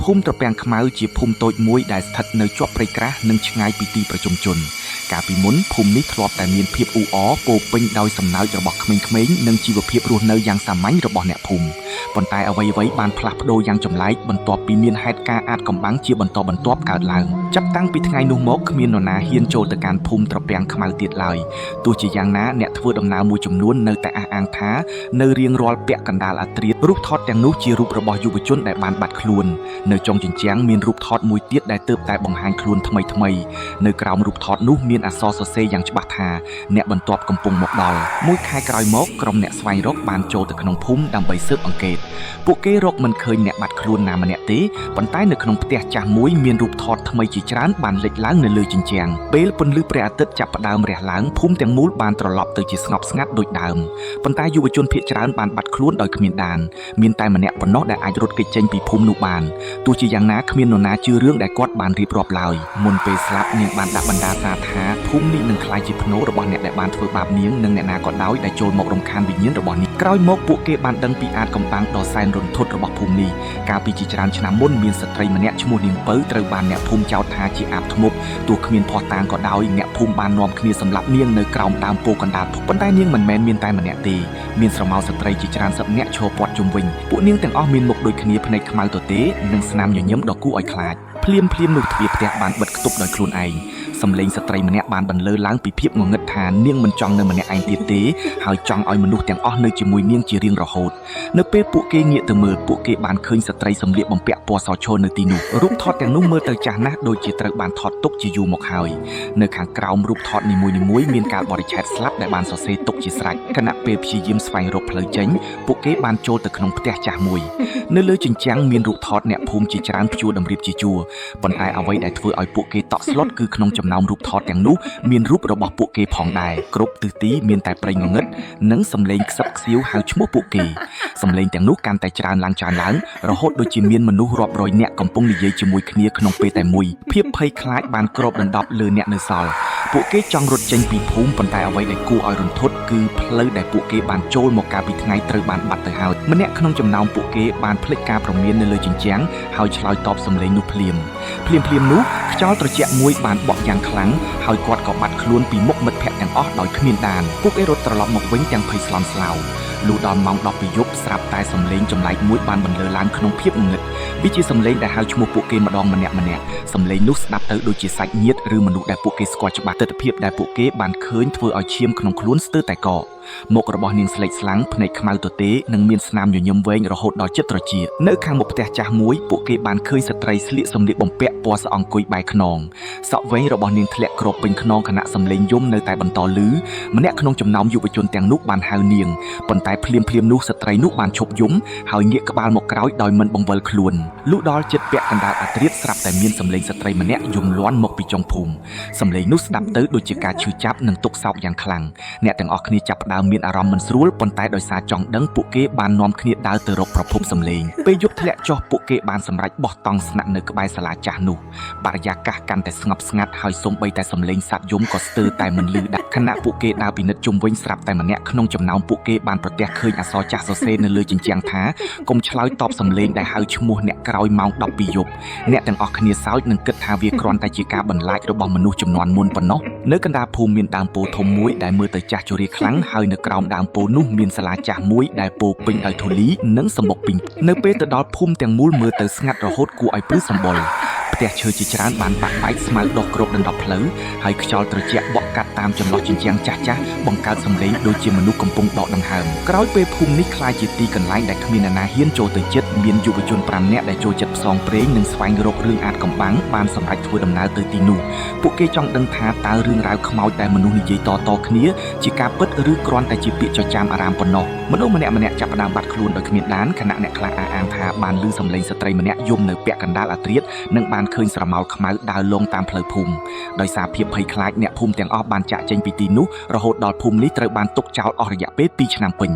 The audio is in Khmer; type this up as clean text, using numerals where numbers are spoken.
ភូមិត្រពាំងខ្មៅជាភូមិតូចមួយដែលស្ថិតនៅជាប់ព្រៃក្រាស់និងឆ្ងាយពីទីប្រជុំជនកាលពីមុនភូមិនេះធ្លាប់តែមានភាពអ៊ូអរពោពេញដោយសំណើចរបស់ក្មេងៗនិងជីវភាពរស់នៅយ៉ាងសាមញ្ញរបស់អ្នកភូមិប៉ុន្តែអ្វីៗបានផ្លាស់ប្ដូរយ៉ាងចម្លែកបន្ទាប់ពីមានហេតុការណ៍អាថ៌កំបាំងជាបន្តបន្ទាប់កើតឡើងចាប់តាំងពីថ្ងៃនោះមកគ្មាននរណាហ៊ានចូលទៅកាន់ភូមិត្រពាំងខ្មៅទៀតឡើយទោះជាយ៉ាងណាអ្នកធ្វើដំណើរមួយចំនួននៅតែអះអាងថានៅរៀងរាល់ពាក់កណ្ដាលអាធ្រាត្ររូបថតទាំងនោះជារូបរបស់យុវជនដែលបានបាត់ខ្លួននៅចុងជញ្ជាំងមានរូបថតមួយទៀតដែលទើបតែបង្ហាញខ្លួនថ្មីៗនៅក្រោមរូបថតនោះមានអក្សរសរសេរយ៉ាងច្បាស់ថាអ្នកបន្ទាប់កំពុងមកដល់មួយខែក្រោយមកក្រុមអ្នកស្វែងរកបានចូលទៅក្នុងភូមិដើម្បីស៊ើបអង្កេតពួកគេរកមិនឃើញអ្នកបាត់ខ្លួនណាម្នាក់ទេប៉ុន្តែនៅក្នុងផ្ទះចាស់មួយមានរូបថតថ្មីជាច្រើនបានលេចឡើងនៅលើជញ្ជាំងពេលពន្លឺព្រះអាទិត្យចាប់ផ្ដើមរះឡើងភូមិទាំងមូលបានត្រឡប់ទៅជាស្ងប់ស្ងាត់ដូចដើមប៉ុន្តែយុវជនភាគច្រើនបានបាត់ខ្លួនដោយគ្មានដានមានតែម្នាក់ប៉ុណ្ណោះដែលអាចរត់គេចចេញពីភូមិនោះបានទោះជាយ៉ាងណាគ្មាននរណាជឿរឿងដែលគាត់បានរៀបរាប់ឡើយមុនពេលស្លាប់នាងបានដាក់បណ្ដាសាថាភូមិនេះនឹងក្លាយជាភ្នូររបស់អ្នកដែលបានធ្វើបាបនាងនិងអ្នកណាក៏ដោយដែលចូលមករំខានវិញ្ញាណរបស់នាងក្រោយមកពួកគេបានដឹងពីអាថ៌កំបាំងដ៏សែនរន្ធត់របស់ភូមិនេះកាលពីជាច្រើនឆ្នាំមុនមានស្ត្រីម្នាក់ឈ្មោះនាងពៅត្រូវបានអ្នកភូមិចោទថាជាអាបធ្មប់ទោះគ្មានភ័ស្តុតាងក៏ដោយអ្នកភូមិបាននាំគ្នាសម្លាប់នាងនៅក្រោមដើមពោធិ៍កណ្ដាលប៉ុន្តែនាងមិនមែនមានតែម្នាក់ទេមានស្រមោលស្ត្រីជាច្រើនសិបនាក់ឈរព័ទ្ធជុំវិញពួកនាងទាំងអស់មានមុខដូចគ្នាភ្នែកខ្មៅទទេនិងស្នាមញញឹមដ៏គួរឲ្យខ្លាចភ្លាមនោះទ្វារផ្ទះបានបិទគប់ដោយខ្លួនឯងសំឡេងស្ត្រីម្នាក់បានបន្លឺឡើងពីភាពងងឹតថានាងមិនចង់នៅម្នាក់ឯងទៀតទេហើយចង់ឲ្យមនុស្សទាំងអស់នៅជាមួយនាងជារៀងរហូតនៅពេលពួកគេងាកទៅមើលពួកគេបានឃើញស្ត្រីសម្លៀកបំពាក់ពណ៌សឈរនៅទីនោះរូបថតទាំងនោះមើលទៅចាស់ណាស់ដូចជាត្រូវបានថតទុកជាយូរមកហើយនៅខាងក្រោមរូបថតនីមួយៗមានការបរិច្ឆេទស្លាប់ដែលបានសរសេរទុកជាស្រេចខណៈពេលព្យាយាមស្វែងរកផ្លូវចេញពួកគេបានចូលទៅក្នុងផ្ទះចាស់មួយនៅលើជញ្ជាំងមានរូបថតអ្នកភូមិជាច្រើនព្យួរតម្រៀបជាជួរប៉ុន្តែអ្វីដែលធ្វើឲ្យពួកគេតក់ស្លុតគឺក្នុងចំណោមរូបថតទាំងនោះមានរូបរបស់ពួកគេផងដែរគ្រប់ទិសទីមានតែព្រៃងងឹតនិងសំឡេងខ្សឹបខ្សៀវហៅឈ្មោះពួកគេសំឡេងទាំងនោះកាន់តែច្រើនឡើងរហូតដូចជាមានមនុស្សរាប់រយនាក់កំពុងនិយាយជាមួយគ្នាក្នុងពេលតែមួយភាពភ័យខ្លាចបានគ្របដណ្ដប់លើអ្នកនៅសល់ពួកគេចង់រត់ចេញពីភូមិប៉ុន្តែអ្វីដែលគួរឲ្យរន្ធត់គឺផ្លូវដែលពួកគេបានចូលមកកាលពីថ្ងៃត្រូវបានបាត់ទៅហើយម្នាក់ក្នុងចំណោមពួកគេបានភ្លេចការព្រមាននៅលើជញ្ជាំងហើយឆ្លើយតបសំឡេងនោះភ្លាមនោះខ្យល់ត្រជាក់មួយបានបក់យ៉ាងខ្លាំងហើយគាត់ក៏បាត់ខ្លួនពីមុខមិត្តភ័ក្តិទាំងអស់ដោយគ្មានដានពួកគេរត់ត្រឡប់មកវិញទាំងភ័យស្លន់ស្លោលុះដល់ម៉ោង 10 ពេលយប់ស្រាប់តែសំឡេងចម្លែកមួយបានបន្លឺឡើងក្នុងភាពងងឹតវាជាសំឡេងដែលហៅឈ្មោះពួកគេម្ដងម្នាក់សំឡេងនោះស្ដាប់ទៅដូចជាសាច់ញាតិឬមនុស្សដែលពួកគេស្គាល់ច្បាស់ទិដ្ឋភាពដែលពួកគេបានឃើញធ្វើឲ្យឈាមក្នុងខ្លួនស្ទើរតែកកមុខរបស់នាងស្លេកស្លាំងភ្នែកខ្មៅទទេនិងមានស្នាមញញឹមវែងរហូតដល់ជិតត្រចៀកនៅខាងមុខផ្ទះចាស់មួយពួកគេបានឃើញស្ត្រីស្លៀកសម្លៀកបំពាក់ពណ៌ស្អអង្គុយបែរខ្នងសក់វែងរបស់នាងធ្លាក់គ្របពេញខ្នងខណៈសំឡេងយំនៅតែបន្តឮម្នាក់ក្នុងចំណោមយុវជនទាំងនោះបានហៅនាងប៉ុន្តែភ្លាមនោះស្ត្រីនោះបានឈប់យំហើយងាកក្បាលមកក្រោយដោយមិនបង្វិលខ្លួនលុះដល់ជិតពាក់កណ្ដាលអាធ្រាត្រស្រាប់តែមានសំឡេងស្ត្រីម្នាក់យំលាន់មកពីចុងភូមិសំឡេងនោះស្ដាប់ទៅដូចជាការឈឺចាប់និងទុក្ខសោកយ៉ាងខ្លាំងអ្នកទាំងអស់គ្នាចាប់ផ្ដើមមានអារម្មណ៍មិនស្រួលប៉ុន្តែដោយសារចង់ដឹងពួកគេបាននាំគ្នាដើរទៅរកប្រភពសំឡេងពេលយប់ធ្លាក់ចុះពួកគេបានសម្រេចបោះតង់ស្នាក់នៅក្បែរសាលាចាស់នោះបរិយាកាសកាន់តែស្ងប់ស្ងាត់ហើយសូម្បីតែសំឡេងសត្វយំក៏ស្ទើរតែមិនឮដាច់ខណៈពួកគេដើរពិនិត្យជុំវិញស្រាប់តែម្នាក់ក្នុងចំណោមពួកគេបានប្រទះឃើញអក្សរចាស់សរសេរនៅលើជញ្ជាំងថាកុំឆ្លើយតបសំឡេងដែលហៅឈ្មោះអ្នកក្រោយម៉ោង 10 ពីយប់អ្នកទាំងអស់គ្នាសើចនិងគិតថាវាគ្រាន់តែជាការបន្លាចរបស់មនុស្សចំនួនមុនប៉ុណ្ណោះនៅកណ្ដាលភូមិមានដើមពោធិ៍ធំមួយដែលមើលទៅចាស់ជរាខ្លាំងហើយនៅក្រោមដើមពោធិ៍នោះមានសាលាចាស់មួយដែលពោពេញដោយធូលីនិងសំបុកពីងនៅពេលទៅដល់ភូមិទាំងមូលមើលទៅស្ងាត់រហូតគួរឲ្យព្រឺសម្បុរផ្ទះឈើជាច្រើនបានបាក់បែកស្មៅដុះគ្របដណ្ដប់ផ្លូវហើយខ្យល់ត្រជាក់បក់កាត់តាមចន្លោះជញ្ជាំងចាស់បង្កើតសំឡេងដូចជាមនុស្សកំពុងដកដង្ហើមក្រោយពេលភូមិនេះក្លាយជាទីកន្លែងដែលគ្មានអ្នកណាហ៊ានចូលទៅជិតមានយុវជន 5 នាក់ដែលចូលចិត្តផ្សងព្រេងនិងស្វែងរករឿងអាថ៌កំបាំងបានសម្រេចធ្វើដំណើរទៅទីនោះពួកគេចង់ដឹងថាតើរឿងរ៉ាវខ្មោចដែលមនុស្សនិយាយតគ្នាជាការពិតឬគ្រាន់តែជាពាក្យចចាមអារាមប៉ុណ្ណោះមនុស្សម្នាក់ចាប់ផ្ដើមបាត់ខ្លួនដោយគ្មានដានខណៈអ្នកខ្លះអះអាងថាបានឮសំឡេងស្ត្រីម្នាក់យំនៅពាក់កណ្ដាលអាធ្រាត្រនិងបានឃើញស្រមោលខ្មៅដើរលងតាមផ្លូវភូមិដោយសារភាពភ័យខ្លាចអ្នកភូមិទាំងអស់បានចាកចេញពីទីនោះរហូតដល់ភូមិនេះត្រូវបានទុកចោលអស់រយៈពេល 2 ឆ្នាំពេញ